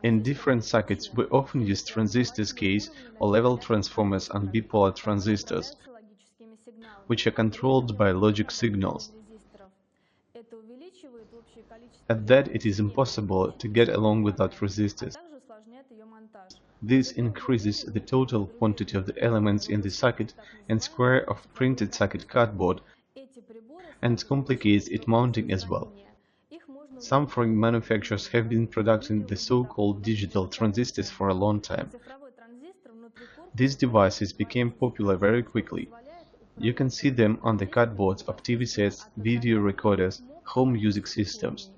In different circuits, we often use transistors case or level transformers and bipolar transistors, which are controlled by logic signals. At that, it is impossible to get along without resistors. This increases the total quantity of the elements in the circuit and square of printed circuit cardboard, and complicates its mounting as well. Some foreign manufacturers have been producing the so-called digital transistors for a long time. These devices became popular very quickly. You can see them on the cardboards of TV sets, video recorders, home music systems.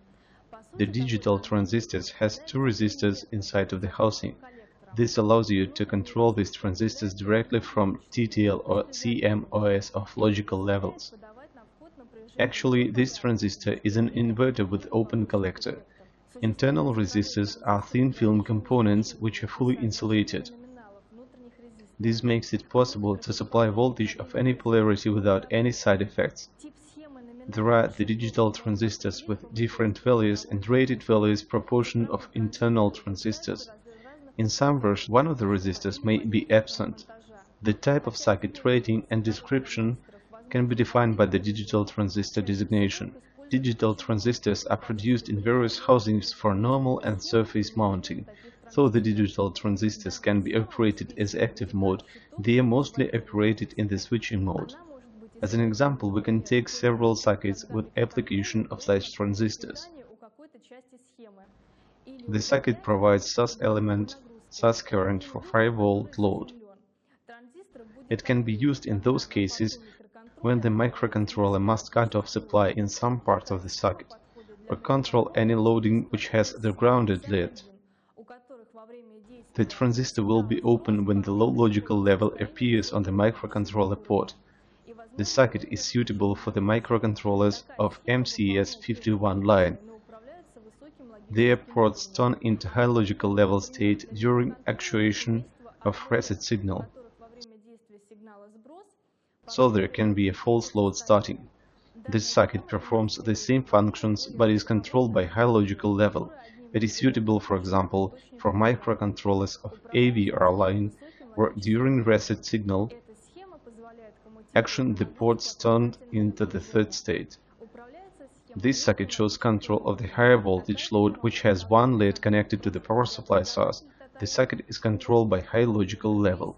The digital transistors has two resistors inside of the housing. This allows you to control these transistors directly from TTL or CMOS of logical levels. Actually, this transistor is an inverter with open collector. Internal resistors are thin film components which are fully insulated. This makes it possible to supply voltage of any polarity without any side effects. There are the digital transistors with different values and rated values proportion of internal transistors. In some versions, one of the resistors may be absent. The type of circuit rating and description can be defined by the digital transistor designation. Digital transistors are produced in various housings for normal and surface mounting. Though the digital transistors can be operated as active mode, they are mostly operated in the switching mode. As an example, we can take several circuits with application of such transistors. The circuit provides source element, source current for 5-volt load. It can be used in those cases when the microcontroller must cut off supply in some part of the circuit, or control any loading which has the grounded lead. The transistor will be open when the low logical level appears on the microcontroller port. The circuit is suitable for the microcontrollers of MCS51 line. Their ports turn into high logical level state during actuation of reset signal, so there can be a false load starting. This circuit performs the same functions but is controlled by high logical level. It is suitable, for example, for microcontrollers of AVR line, where during reset signal action the ports turned into the third state. This circuit shows control of the higher voltage load which has one lead connected to the power supply source. The circuit is controlled by high logical level.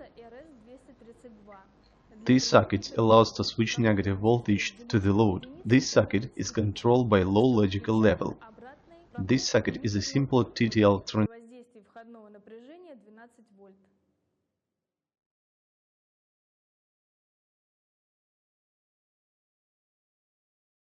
This circuit allows to switch negative voltage to the load. This circuit is controlled by low logical level. This circuit is a simple TTL transistor.